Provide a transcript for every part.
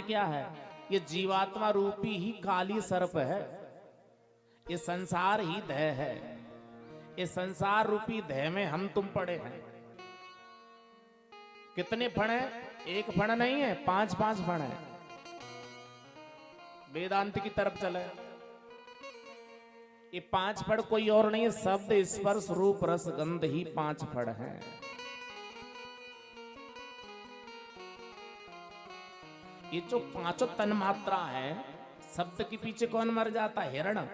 क्या है? ये जीवात्मा रूपी ही काली सर्प है, ये संसार ही दह है। ये संसार रूपी दह में हम तुम पड़े हैं। कितने फण हैं? एक फण नहीं है, 5-5 फण है। वेदांत की तरफ चले, ये 5 फण कोई और नहीं है, शब्द स्पर्श रूप रस गंध ही 5 फण है। ये जो 5 तन्मात्रा है, शब्द के पीछे कौन मर जाता है? हिरण।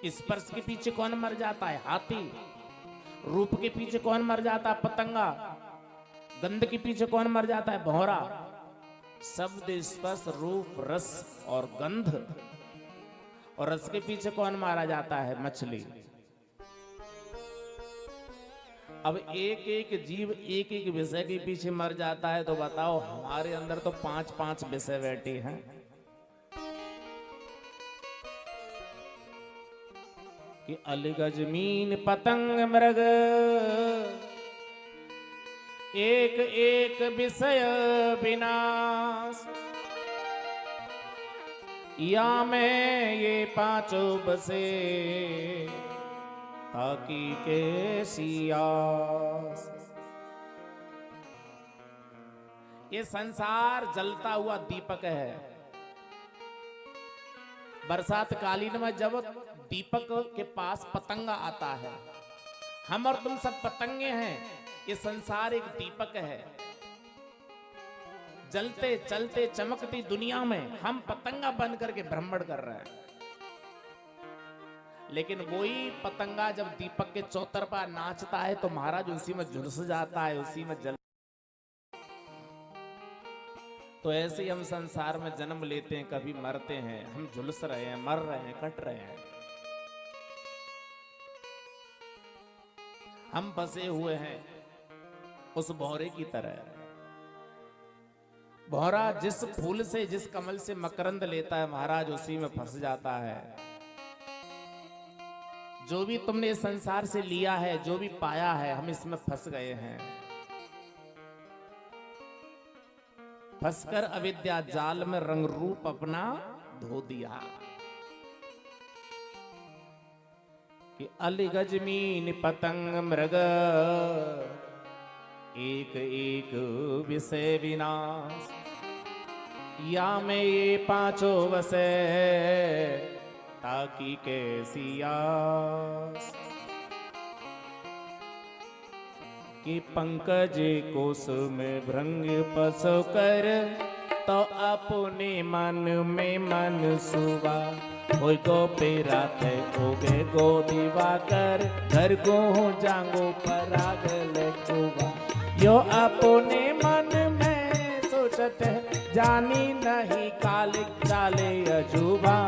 स्पर्श के पीछे कौन मर जाता है? हाथी। रूप के पीछे कौन मर जाता है? पतंगा। गंध के पीछे कौन मर जाता है? भौरा। शब्द स्पर्श रूप रस और गंध, और रस के पीछे कौन मारा जाता है? मछली। अब एक एक जीव एक एक विषय के पीछे मर जाता है, तो बताओ हमारे अंदर तो 5-5 विषय बैठे हैं। कि अलगज मीन पतंग मृग एक एक विषय विनाश, या में ये 5 बसे ताकि के सियास। ये संसार जलता हुआ दीपक है। बरसात कालीन में जब दीपक के पास पतंगा आता है, हम और तुम सब पतंगे हैं। ये संसार एक दीपक है, जलते चलते चमकती दुनिया में हम पतंगा बन करके भ्रमण कर रहे हैं। लेकिन वही पतंगा जब दीपक के चौतरफा नाचता है तो महाराज उसी में झुलस जाता है, उसी में जल। तो ऐसे ही हम संसार में जन्म लेते हैं, कभी मरते हैं, हम झुलस रहे हैं, मर रहे हैं, कट रहे हैं। हम फंसे हुए हैं उस भौरे की तरह। भौरा जिस फूल से, जिस कमल से मकरंद लेता है महाराज, उसी में फंस जाता है। जो भी तुमने इस संसार से लिया है, जो भी पाया है, हम इसमें फंस गए हैं। फंसकर अविद्या जाल में रंग रूप अपना धो दिया। कि अलगज मीन पतंग मृग एक एक विषय विनाश, या में ये 5 वसे ताकि कैसी आस। कि पंकज कोस में भृंग पसो कर, तो अपने मन में मन सुवा। कोई को पेरा थे ओगे गो दीवा कर, घर को हो जांगो पराग लेकुवा। यो अपने मन में सोचत है, जानी नहीं कालिक चाले अजूबा।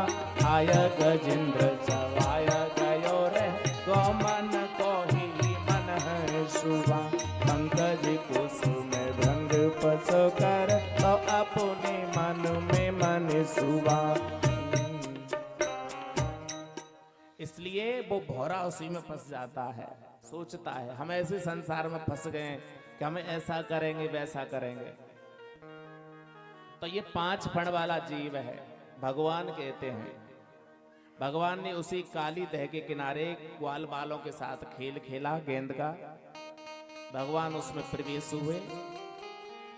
आय गजेंद्र चवाय गयो रे, गो मन को ही मन है सुबा। पंकज कुसुम भंग पसो कर, तो अपने मन में मन सुबा। इसलिए वो भौरा उसी में फंस जाता है, सोचता है हम ऐसे संसार में फंस गए कि हम ऐसा करेंगे वैसा करेंगे। तो ये 5 फण वाला जीव है। भगवान कहते हैं, भगवान ने उसी काली दह के किनारे ग्वाल बालों के साथ खेल खेला गेंद का। भगवान उसमें प्रवेश हुए,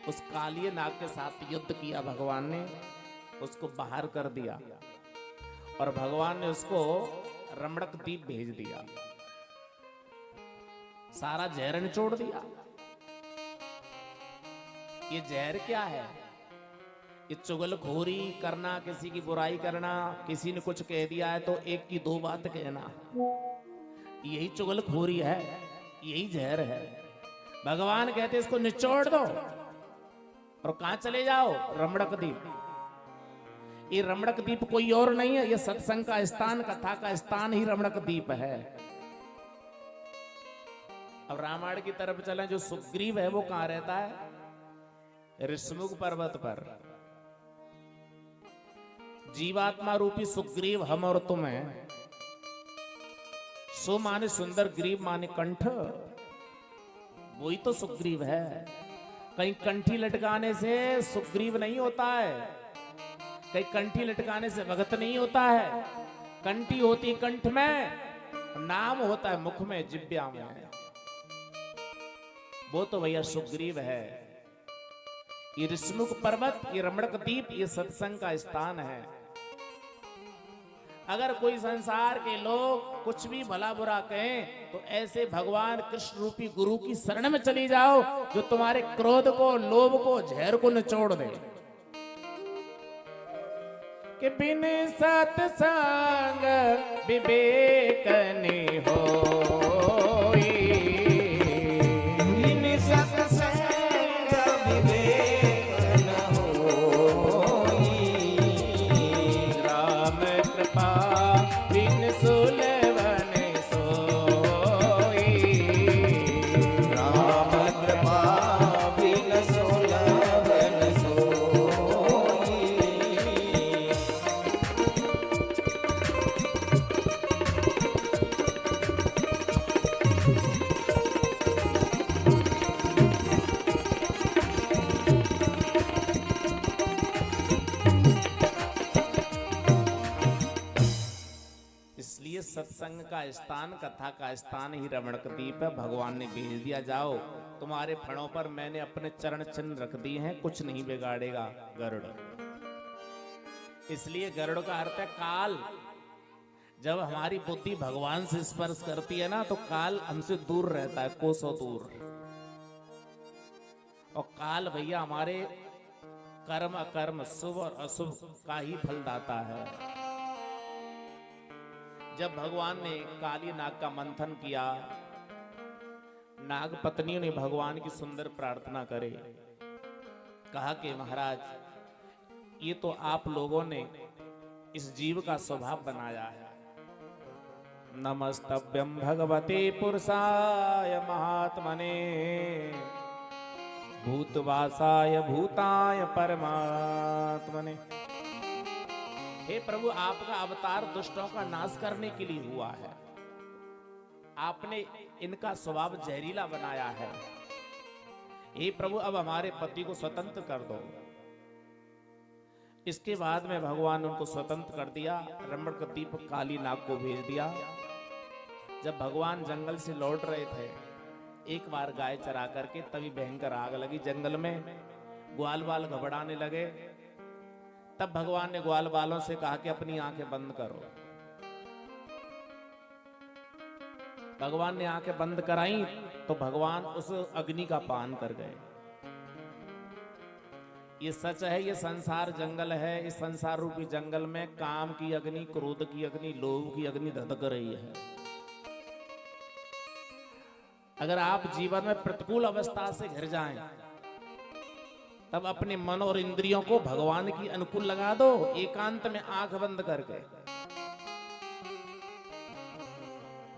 उस काली नाग के साथ युद्ध किया भगवान ने, उसको बाहर कर दिया। और भगवान ने उसको रमणक द्वीप भेज दिया, सारा जहर निचोड़ दिया। ये जहर क्या है? ये चुगलखोरी करना, किसी की बुराई करना, किसी ने कुछ कह दिया है तो एक की 2 बात कहना, यही चुगलखोरी है, यही जहर है। भगवान कहते इसको निचोड़ दो और कहां चले जाओ? रमणक द्वीप। ये रमणक द्वीप कोई और नहीं है, ये सत्संग का स्थान, कथा का स्थान ही रमणक द्वीप है। अब रामायण की तरफ चलें, जो सुग्रीव है वो कहां रहता है? ऋषमुख पर्वत पर। जीवात्मा रूपी सुग्रीव हम और तुम हैं। सु माने सुंदर, ग्रीव माने कंठ, वही तो सुग्रीव है। कहीं कंठी लटकाने से सुग्रीव नहीं होता है, कहीं कंठी लटकाने से भगत नहीं होता है। कंठी होती है कंठ में, नाम होता है मुख में, जिब्या में। वो तो भैया सुग्रीव है। ये ऋषमुख पर्वत, ये रमणक द्वीप, ये सत्संग का स्थान है। अगर कोई संसार के लोग कुछ भी भला बुरा कहें तो ऐसे भगवान कृष्ण रूपी गुरु की शरण में चली जाओ, जो तुम्हारे क्रोध को, लोभ को, झेर को निचोड़ दे। कि बिन सत्संग विवेक नहीं होई, बिन सत्संग विवेक न होई, राम कृपा बिन सुलभन सोई, राम कृपा बिन सुलभन सोई। इसलिए सत्संग का स्थान, कथा का स्थान ही रमणक द्वीप है। भगवान ने भेज दिया, जाओ, तुम्हारे फणों पर मैंने अपने चरण चिन्ह रख दिए हैं, कुछ नहीं बिगाड़ेगा। गरुड़, इसलिए गरुड़ का अर्थ है काल। जब हमारी बुद्धि भगवान से स्पर्श करती है ना, तो काल हमसे दूर रहता है, कोसों दूर। और काल भैया हमारे कर्म अकर्म, शुभ और अशुभ का ही फलदाता है। जब भगवान ने काली नाग का मंथन किया, नाग पत्नियों ने भगवान की सुंदर प्रार्थना करे, कहा कि महाराज, ये तो आप लोगों ने इस जीव का स्वभाव बनाया है। नमस्तभ्यं भगवते पुरुषाय महात्मने, भूतवासाय भूताय परमात्मने। हे प्रभु, आपका अवतार दुष्टों का नाश करने के लिए हुआ है। आपने इनका स्वभाव जहरीला बनाया है। हे प्रभु, अब हमारे पति को स्वतंत्र कर दो। इसके बाद में भगवान उनको स्वतंत्र कर दिया, रमणक द्वीप काली नाग को भेज दिया। जब भगवान जंगल से लौट रहे थे, एक बार गाय चरा करके, तभी भयंकर आग लगी जंगल में। ग्वाल बाल घबराने लगे। तब भगवान ने ग्वाल बालों से कहा कि अपनी आंखें बंद करो। भगवान ने आंखें बंद कराई तो भगवान उस अग्नि का पान कर गए। ये सच है, ये संसार जंगल है। इस संसार रूपी जंगल में काम की अग्नि, क्रोध की अग्नि, लोभ की अग्नि धधक रही है। अगर आप जीवन में प्रतिकूल अवस्था से घिर जाएं, तब अपने मन और इंद्रियों को भगवान की अनुकूल लगा दो, एकांत में आंख बंद करके।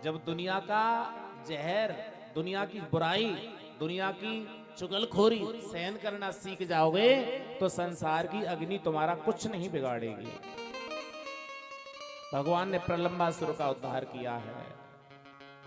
जब दुनिया का जहर, दुनिया की बुराई, दुनिया की चुगलखोरी सहन करना सीख जाओगे, तो संसार की अग्नि तुम्हारा कुछ नहीं बिगाड़ेगी। भगवान ने प्रलंबासुर का उद्धार किया है।